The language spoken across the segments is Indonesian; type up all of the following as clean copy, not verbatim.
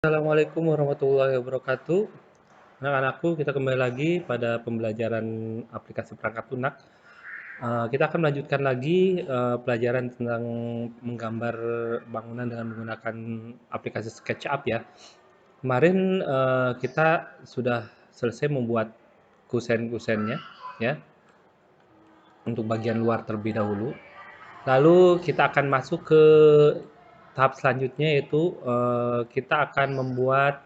Assalamualaikum warahmatullahi wabarakatuh. Anak-anakku, kita kembali lagi pada pembelajaran aplikasi perangkat lunak. Kita akan melanjutkan lagi pelajaran tentang menggambar bangunan dengan menggunakan aplikasi SketchUp ya. Kemarin kita sudah selesai membuat kusen-kusennya ya, untuk bagian luar terlebih dahulu. Lalu kita akan masuk ke tahap selanjutnya, yaitu kita akan membuat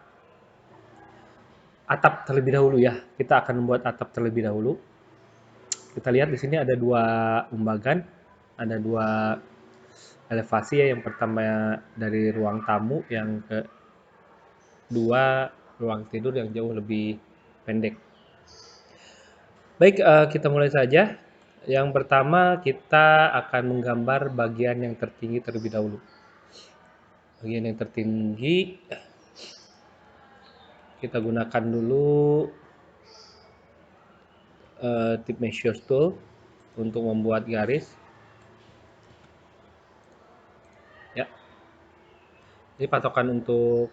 atap terlebih dahulu ya. Kita akan membuat atap terlebih dahulu. Kita lihat di sini ada dua umbagan, ada dua elevasi ya. Yang pertama dari ruang tamu, yang kedua ruang tidur yang jauh lebih pendek. Baik, kita mulai saja. Yang pertama kita akan menggambar bagian yang tertinggi terlebih dahulu. Bagian yang tertinggi kita gunakan dulu tip measure tool untuk membuat garis. Ya, ini patokan untuk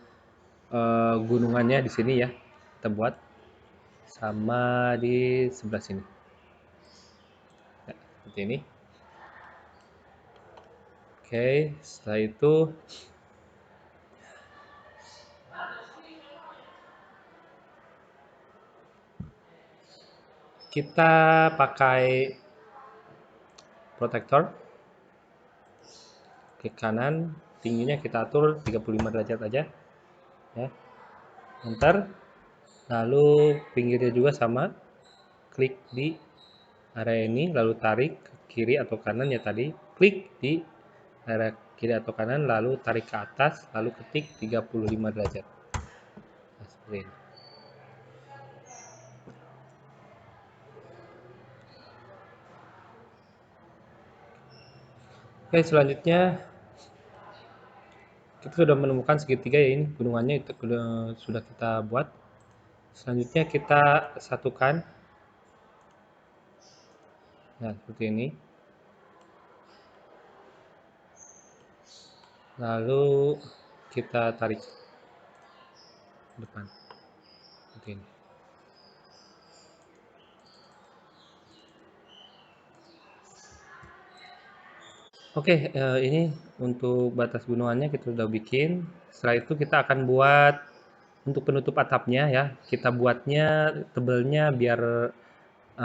gunungannya di sini ya, kita buat sama di sebelah sini ya, seperti ini. Oke, setelah itu kita pakai protektor, klik kanan, tingginya kita atur 35 derajat aja ya, enter. Lalu pinggirnya juga sama, klik di area ini, lalu tarik ke kiri atau kanan ya tadi, klik di area kiri atau kanan, lalu tarik ke atas, lalu ketik 35 derajat. Nah, seperti ini. Oke, selanjutnya kita sudah menemukan segitiga ya, ini gunungannya itu sudah kita buat. Selanjutnya kita satukan. Nah, seperti ini. Lalu kita tarik ke depan. Seperti ini. Oke, ini untuk batas gunungannya kita sudah bikin. Setelah itu kita akan buat untuk penutup atapnya ya. Kita buatnya tebelnya biar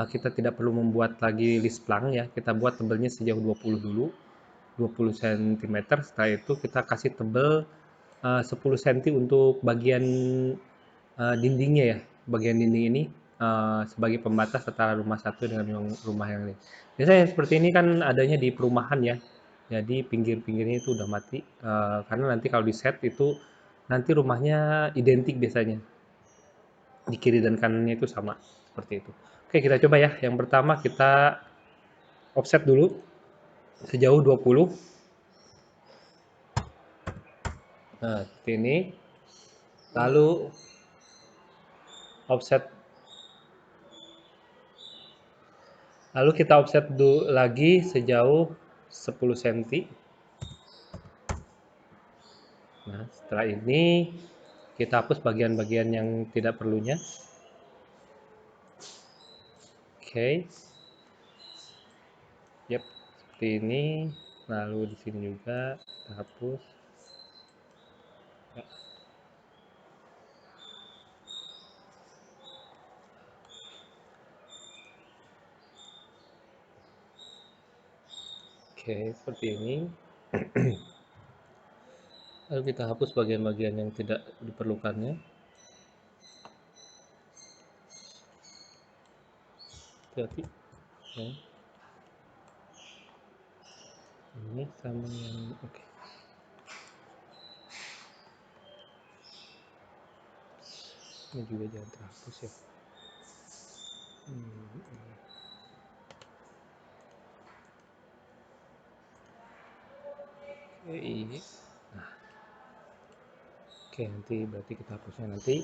kita tidak perlu membuat lagi list plank ya. Kita buat tebelnya sejauh 20 dulu. 20 cm. Setelah itu kita kasih tebel 10 cm untuk bagian dindingnya ya. Bagian dinding ini sebagai pembatas antara rumah satu dengan rumah yang lain. Biasanya seperti ini kan adanya di perumahan ya. Jadi pinggir-pinggirnya itu udah mati karena nanti kalau di set itu nanti rumahnya identik biasanya. Di kiri dan kanannya itu sama seperti itu. Oke, kita coba ya. Yang pertama kita offset dulu sejauh 20. Nah, seperti ini. Lalu offset. Lalu kita offset lagi sejauh 10 cm. Nah, setelah ini kita hapus bagian-bagian yang tidak perlunya. Oke. Yap, seperti ini. Lalu di sini juga kita hapus. Ya. Oke, seperti ini. Lalu kita hapus bagian-bagian yang tidak diperlukannya. Hati-hati. Ya. Ini sama yang oke. Ini juga jangan terhapus ya. Oke, ini. Nah, oke, nanti berarti kita hapusnya nanti.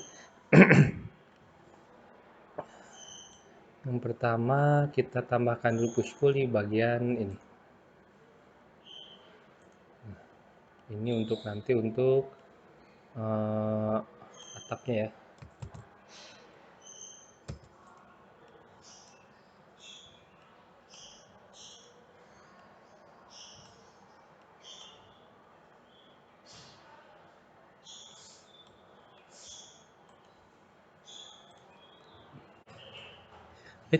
Yang pertama kita tambahkan dulu push pull di bagian ini. Ini untuk nanti untuk atapnya ya.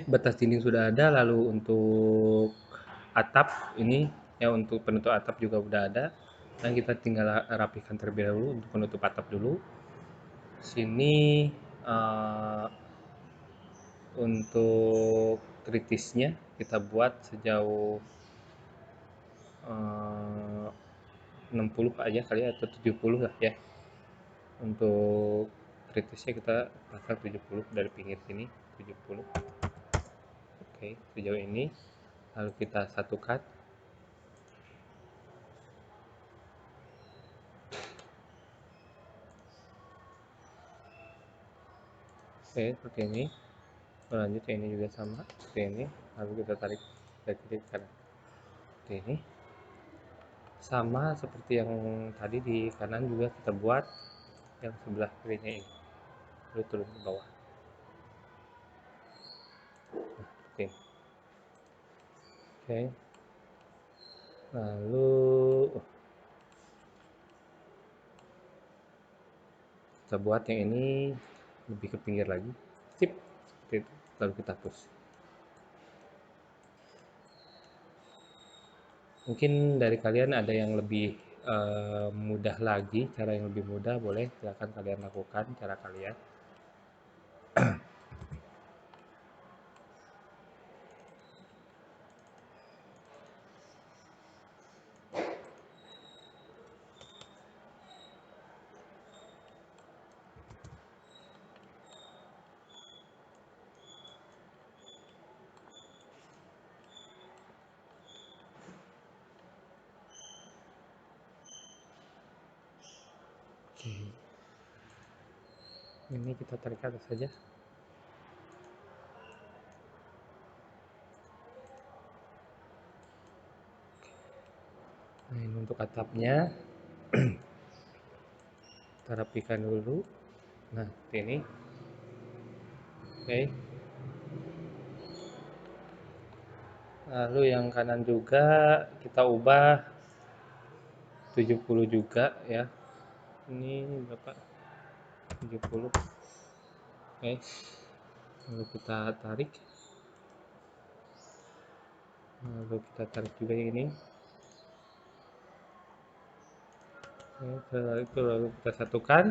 Batas dinding sudah ada, lalu untuk atap ini ya, untuk penutup atap juga udah ada. Dan kita tinggal rapikan terlebih dahulu untuk penutup atap dulu. Sini untuk kritisnya kita buat sejauh 60 aja kali ya, atau 70 lah ya. Untuk kritisnya kita pasang 70 dari pinggir sini, 70. Oke, sejauh ini. Lalu kita satukan. Oke, seperti ini. Selanjutnya ini juga sama seperti ini. Lalu kita tarik dari kiri ke kanan. Seperti ini. Sama seperti yang tadi di kanan juga kita buat yang sebelah kirinya ini. Lalu turun ke bawah. Nah, seperti ini. Oke. Lalu kita buat yang ini lebih ke pinggir lagi. Sip. Seperti itu. Lalu kita push. Mungkin dari kalian ada yang lebih mudah lagi, cara yang lebih mudah, boleh silakan kalian lakukan cara kalian. Oke. Ini kita tarik ke atas saja. Nah, ini untuk atapnya. Kita rapikan dulu. Nah, seperti ini. Oke. Lalu yang kanan juga kita ubah 70 juga ya. Ini berapa? 70. Oke. Lalu kita tarik. Lalu kita tarik juga yang ini. Oke, setelah itu lalu kita satukan.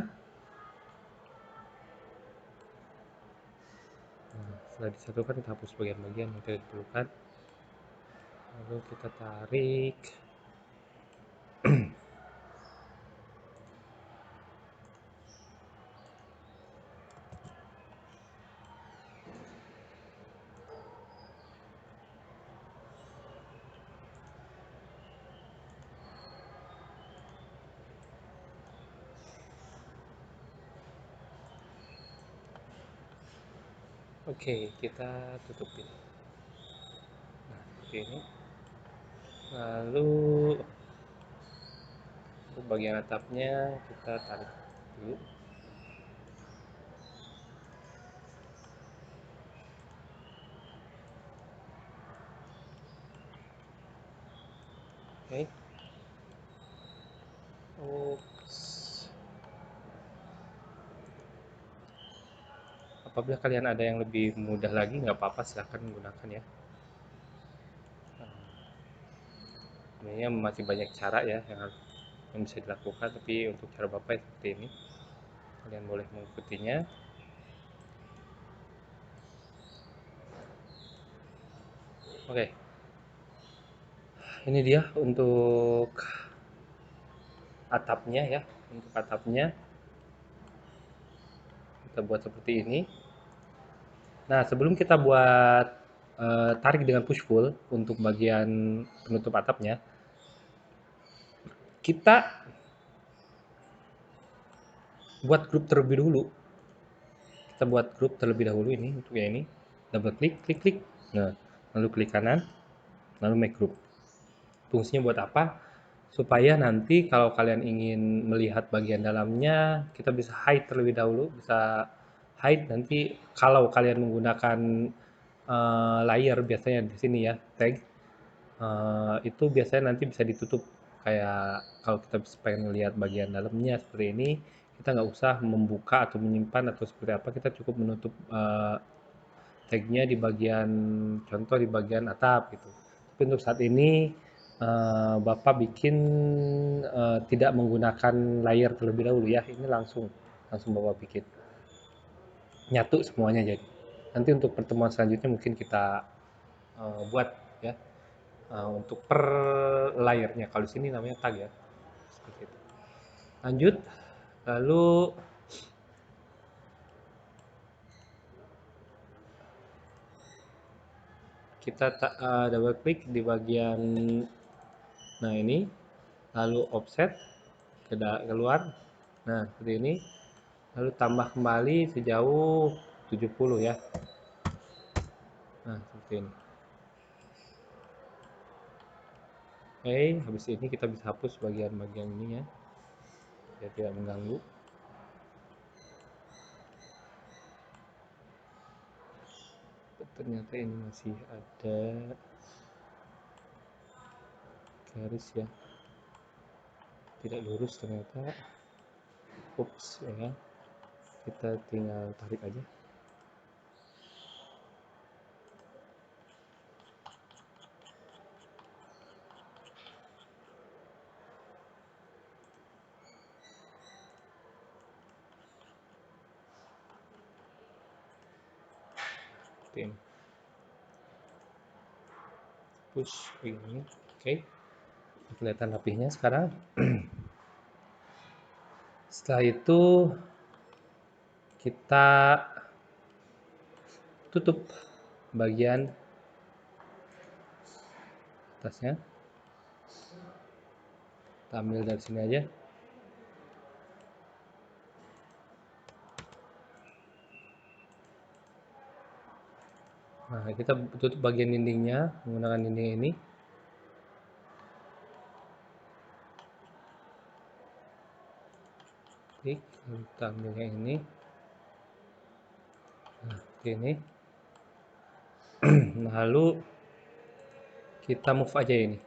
Nah, setelah disatukan kita hapus bagian-bagian yang tidak diperlukan. Lalu kita tarik. Oke, kita tutupin. Nah, seperti ini. Lalu untuk bagian atapnya kita tarik dulu. Oke. Oops. Apabila kalian ada yang lebih mudah lagi, nggak apa-apa, silahkan menggunakan ya. Sebenarnya masih banyak cara ya yang bisa dilakukan, tapi untuk cara Bapak seperti ini. Kalian boleh mengikutinya. Oke. Ini dia untuk atapnya ya. Untuk atapnya kita buat seperti ini. Nah, sebelum kita buat tarik dengan push pull untuk bagian penutup atapnya, kita buat grup terlebih dahulu. Kita buat grup terlebih dahulu ini untuk yang ini. Double klik, klik, klik. Nah, lalu klik kanan, lalu make group. Fungsinya buat apa? supaya nanti kalau kalian ingin melihat bagian dalamnya, kita bisa hide terlebih dahulu, bisa hide nanti kalau kalian menggunakan layer biasanya di sini ya, tag, itu biasanya nanti bisa ditutup. Kayak kalau kita pengen lihat bagian dalamnya seperti ini, kita nggak usah membuka atau menyimpan atau seperti apa, kita cukup menutup tag-nya di bagian contoh di bagian atap gitu. Tapi untuk saat ini Bapak bikin tidak menggunakan layer terlebih dahulu ya. Ini langsung langsung Bapak bikin nyatu semuanya jadi. Nanti untuk pertemuan selanjutnya mungkin kita buat ya untuk per layernya. Kalau di sini namanya tag ya. Seperti itu. Lanjut, lalu kita double klik di bagian nah ini, lalu offset keluar. Nah, seperti ini. Lalu tambah kembali sejauh 70 ya. Nah, seperti ini. Oke, habis ini kita bisa hapus bagian-bagian ini ya, biar tidak mengganggu. Ternyata ini masih ada garis ya, tidak lurus ternyata. Ups ya, kita tinggal tarik aja. Seperti ini. Push ini, oke. Kelihatan rapihnya sekarang. Setelah itu kita tutup bagian atasnya. Kita ambil dari sini aja. Nah, kita tutup bagian dindingnya menggunakan dinding ini. Klik, kita ambil yang ini. Nah, ini. Lalu kita move aja ini.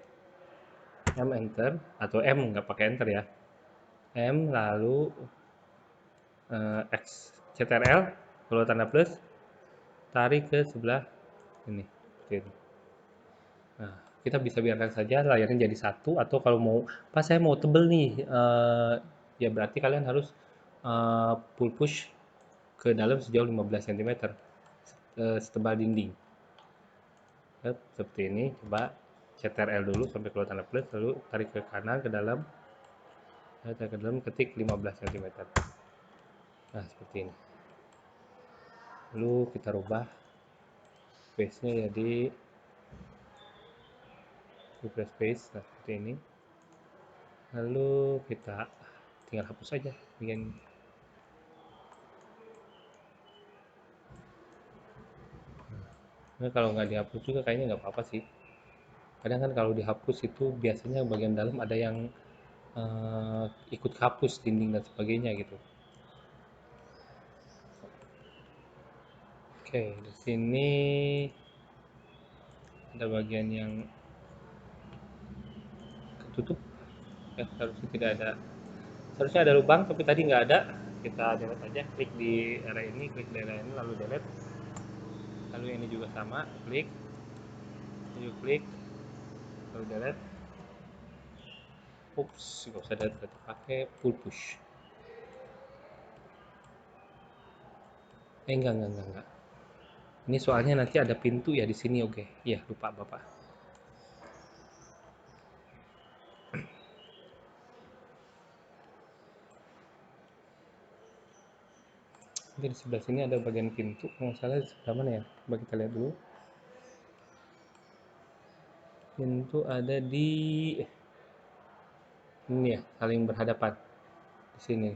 M enter atau M nggak pakai enter ya. M lalu X CTRL kalau tanda plus tarik ke sebelah ini. Gitu. Nah, kita bisa biarkan saja layarnya jadi satu atau kalau mau pas saya mau tebel nih ya berarti kalian harus pull push ke dalam sejauh 15 cm setebal dinding. Seperti ini, coba CTRL dulu sampai keluar tanda plus lalu tarik ke kanan ke dalam, tarik ke dalam, ketik 15 cm. Nah, seperti ini. Lalu kita rubah space-nya jadi refresh space, nah seperti ini. Lalu kita tinggal hapus saja bagian. Nah, kalau nggak dihapus juga kayaknya nggak apa-apa sih. Kadang kan kalau dihapus itu biasanya bagian dalam ada yang ikut hapus dinding dan sebagainya gitu. Oke, di sini ada bagian yang ketutup ya, seharusnya tidak ada, seharusnya ada lubang tapi tadi nggak ada. Kita delete aja, klik di area ini, klik di area ini lalu delete. Lalu ini juga sama, klik, lalu klik, lalu delete. Ups, nggak usah delete, pakai pull push. Enggak. Ini soalnya nanti ada pintu ya di sini, oke. Iya, lupa Bapak. Nanti di sebelah sini ada bagian pintu, kalau salah di sebelah mana ya? Coba kita lihat dulu. Pintu ada di ini ya, saling berhadapan di sini.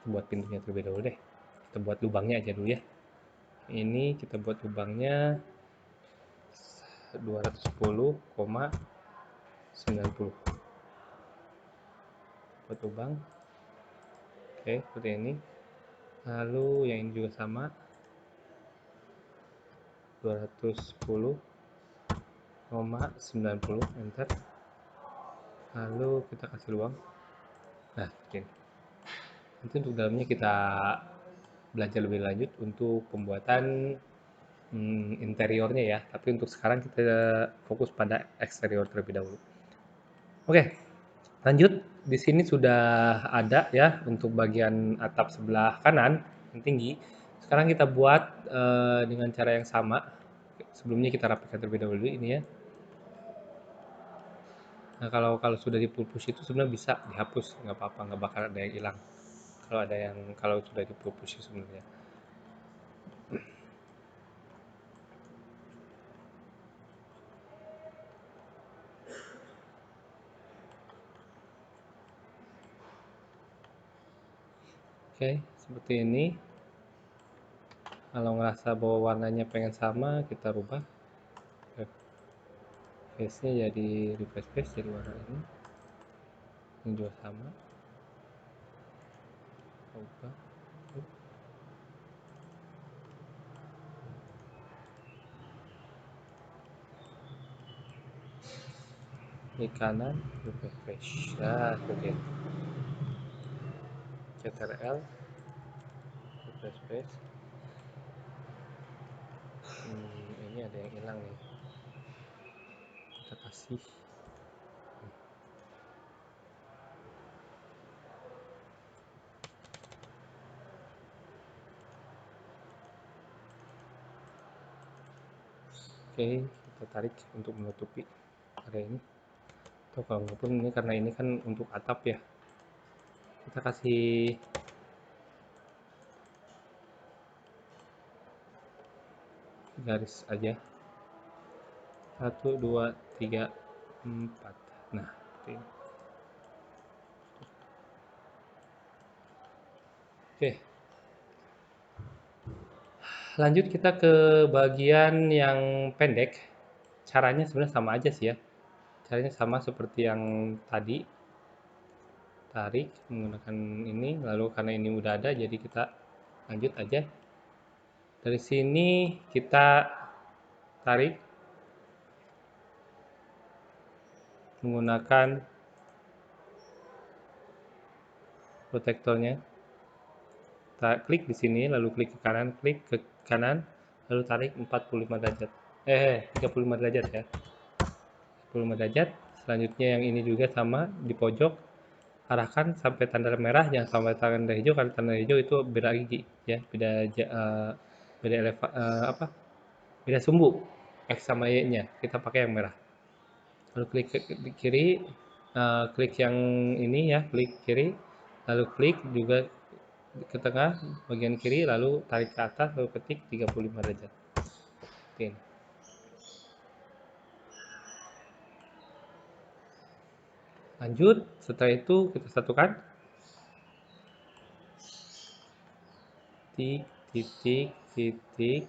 Kita buat pintunya terlebih dahulu deh. Kita buat lubangnya aja dulu ya. ini kita buat lubangnya 210,90 buat lubang. Oke, seperti ini. Lalu yang ini juga sama 210,90, enter. Lalu kita kasih luang. Nah, begini. Nanti untuk dalamnya kita belajar lebih lanjut untuk pembuatan interiornya ya. Tapi untuk sekarang kita fokus pada eksterior terlebih dahulu. Oke, lanjut. Di sini sudah ada ya untuk bagian atap sebelah kanan yang tinggi. Sekarang kita buat dengan cara yang sama. Sebelumnya kita rapikan terlebih dahulu ini ya. Nah, kalau sudah di full push itu sebenarnya bisa dihapus, nggak apa-apa, nggak bakal ada yang hilang. Kalau sudah di full push sebenarnya. Oke, seperti ini. Kalau ngerasa bahwa warnanya pengen sama, kita rubah. Face-nya jadi refresh face jadi warna ini. Ini juga sama. Rubah. Di kanan refresh face. Nah, seperti ini. Ctrl refresh face. Ini ada yang hilang nih. Kita kasih. Oke, kita tarik untuk menutupi area ini. Atau kalau nggak pun ini karena ini kan untuk atap ya. Kita kasih garis aja. 1, 2, 3, 4. Nah, seperti ini. Oke. Lanjut kita ke bagian yang pendek. Caranya sebenarnya sama aja sih ya. Caranya sama seperti yang tadi. Tarik menggunakan ini, lalu karena ini udah ada jadi kita lanjut aja. Dari sini kita tarik menggunakan protektornya. Kita klik di sini, lalu klik ke kanan, lalu tarik 45 derajat. 35 derajat ya. 45 derajat. Selanjutnya yang ini juga sama di pojok, arahkan sampai tanda merah, jangan sampai tanda hijau karena tanda hijau itu beda gigi ya, beda beda sumbu X sama Y-nya. Kita pakai yang merah. Lalu klik ke kiri, klik yang ini ya, klik kiri, lalu klik juga ke tengah bagian kiri, lalu tarik ke atas, lalu ketik 35 derajat. Oke. Lanjut, setelah itu kita satukan. Titik, titik, titik.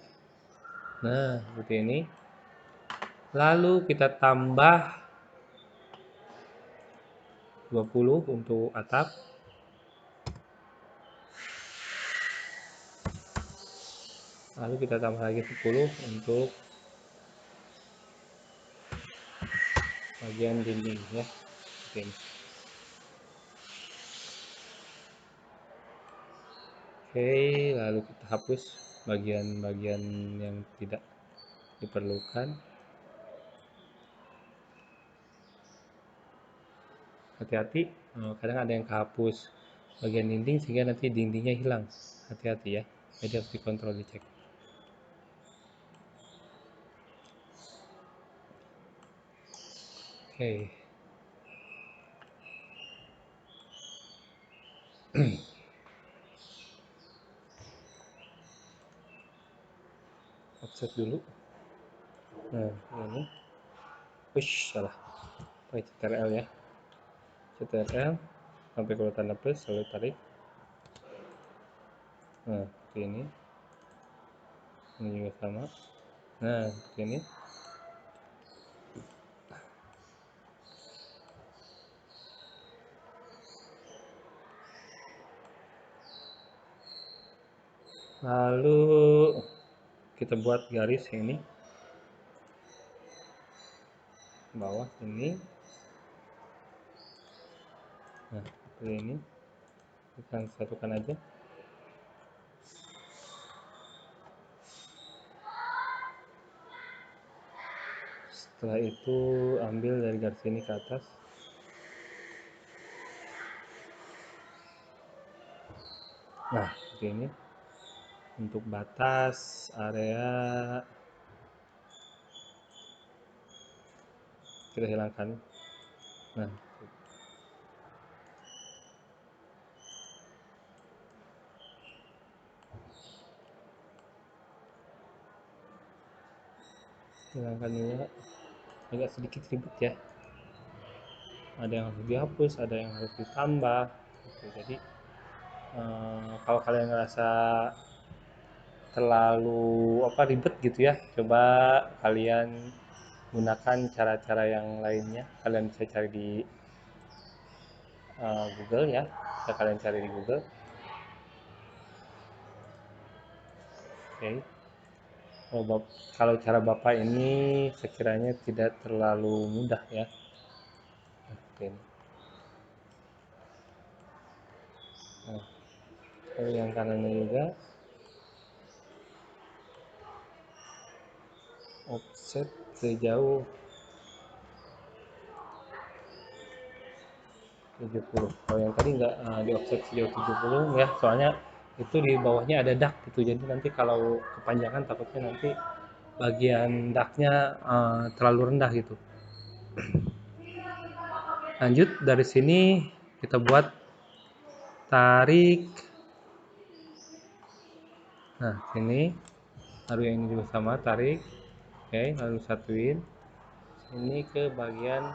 Nah, seperti ini. Lalu kita tambah 20 untuk atap. Lalu kita tambah lagi 10 untuk bagian dinding ya. Oke. Oke, lalu kita hapus bagian-bagian yang tidak diperlukan. Hati-hati, kadang ada yang kehapus bagian dinding sehingga nanti dindingnya hilang. Hati-hati ya, jadi harus dikontrol, dicek. Oke. Offset dulu. Nah, ini. Push, salah. Pakai CTRL ya. CTRL sampai ke tanda plus, lalu tarik. Nah, seperti ini. Ini juga sama. Nah, ini. Lalu kita buat garis ini bawah ini. Nah, seperti ini. Kita satukan aja. Setelah itu ambil dari garis ini ke atas. Nah, seperti ini. Untuk batas area kita hilangkan. Nah, hilangkan juga. Agak sedikit ribet ya. Ada yang harus dihapus, ada yang harus ditambah. Gitu. Jadi kalau kalian ngerasa terlalu ribet gitu ya, coba kalian gunakan cara-cara yang lainnya. Kalian bisa cari di Google ya, bisa kalian cari di Google. Oke. Kalau cara Bapak ini sekiranya tidak terlalu mudah ya. Oke. Nah, yang kanannya juga offset sejauh 70. Kalau yang tadi nggak di offset sejauh 70 ya, soalnya itu di bawahnya ada dak gitu. Jadi nanti kalau kepanjangan takutnya nanti bagian daknya terlalu rendah gitu. Lanjut dari sini kita buat tarik. Nah, sini lalu yang ini juga sama, tarik. Oke, lalu satuin ini ke bagian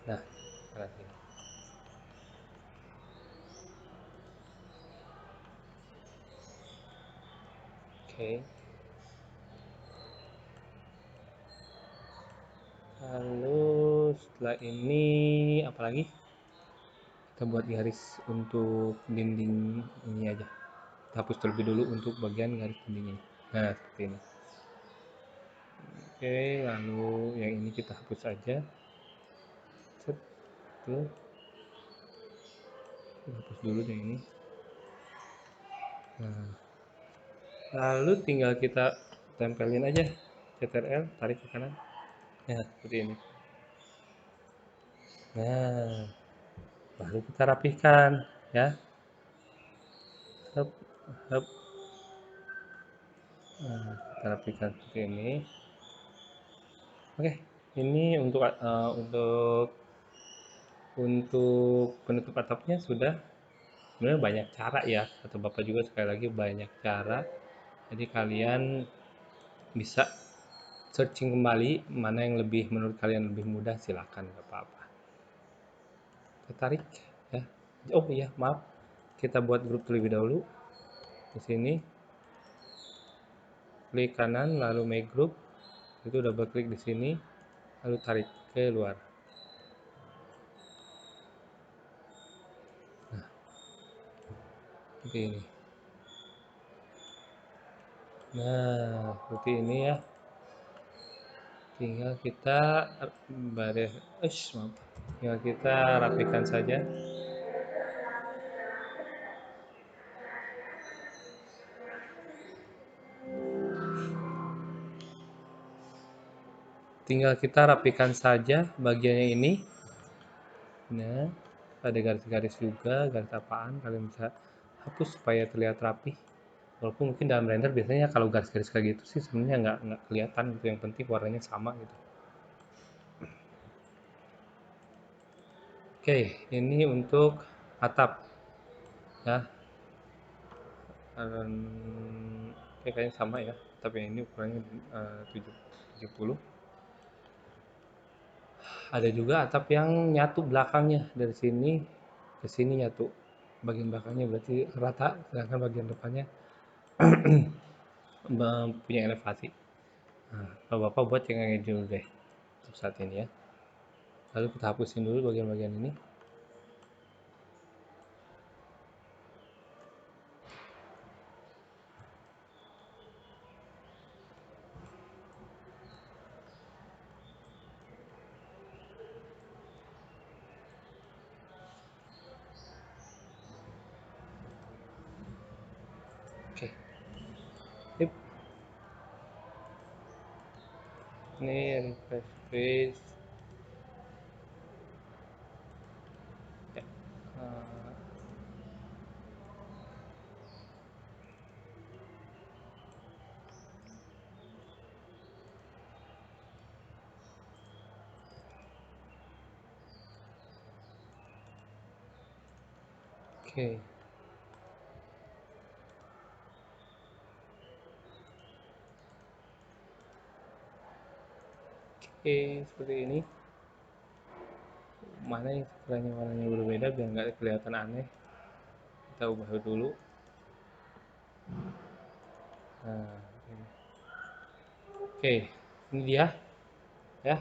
nah, kanan sini. Oke. Lalu setelah ini apalagi? Kita buat garis untuk dinding ini aja. Kita hapus terlebih dulu untuk bagian garis dinding ini. Nah, seperti ini. Oke, lalu yang ini kita hapus saja. Set, tuh. Kita hapus dulu yang ini. Nah, lalu tinggal kita tempelin aja CTRL, tarik ke kanan. Ya, seperti ini. Nah, baru kita rapihkan ya. Hup, hup. Nah, kita rapihkan seperti ini. Oke, ini untuk penutup atapnya sudah. Sebenarnya banyak cara ya, kata Bapak juga sekali lagi banyak cara. Jadi kalian bisa searching kembali mana yang lebih menurut kalian lebih mudah, silakan, nggak apa-apa. Tertarik ya. Oh iya, maaf. Kita buat grup terlebih dahulu. Di sini klik kanan lalu make group. Itu double klik di sini lalu tarik ke luar. Nah, seperti ini. Nah, seperti ini ya. Tinggal kita baris, maaf. Tinggal kita rapikan saja. Tinggal kita rapikan saja bagiannya ini. Nah, ada garis-garis juga, garis apaan kalian bisa hapus supaya terlihat rapi. Walaupun mungkin dalam render biasanya kalau garis-garis kayak gitu sih sebenarnya nggak kelihatan gitu. Yang penting warnanya sama gitu. Oke, ini untuk atap ya. Kayaknya sama ya, tapi ini ukurannya 70. Ada juga atap yang nyatu belakangnya dari sini ke sini nyatu. Bagian belakangnya berarti rata, sedangkan bagian depannya mempunyai elevasi. Nah, kalau Bapak buat yang kayak dulu deh untuk saat ini ya. Lalu kita hapusin dulu bagian-bagian ini. Oke. Sip. Ini refresh page. Ya. Eh, Oke. Oke, seperti ini. Mana yang sekiranya warnanya berbeda biar nggak kelihatan aneh. Kita ubah dulu. Nah, ini. Oke, ini dia ya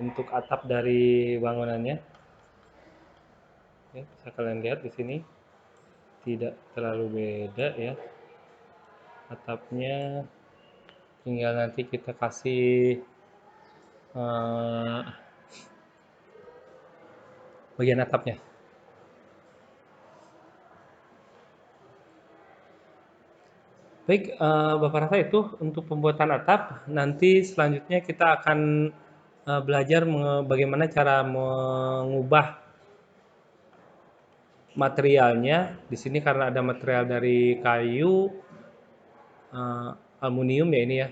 untuk atap dari bangunannya. Ya, bisa kalian lihat di sini tidak terlalu beda ya atapnya. Tinggal nanti kita kasih eh, bagian atapnya. Baik, Bapak rasa itu untuk pembuatan atap. Nanti selanjutnya kita akan belajar bagaimana cara mengubah materialnya. Di sini karena ada material dari kayu, eh, aluminium ya ini ya.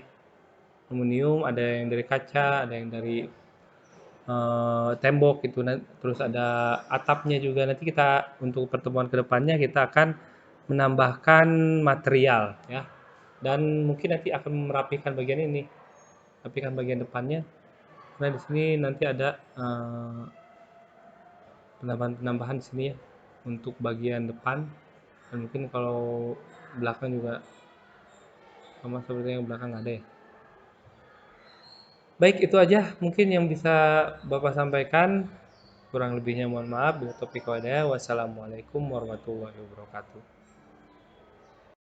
Aluminium, ada yang dari kaca, ada yang dari tembok gitu. Terus ada atapnya juga. Nanti kita untuk pertemuan kedepannya kita akan menambahkan material ya. Dan mungkin nanti akan merapikan bagian ini, rapikan bagian depannya. Nah di sini nanti ada penambahan-penambahan di sini ya untuk bagian depan dan mungkin kalau belakang juga sama seperti yang belakang ada ya. Baik, itu aja mungkin yang bisa Bapak sampaikan. Kurang lebihnya mohon maaf. Bila topik wadah. Wassalamualaikum warahmatullahi wabarakatuh.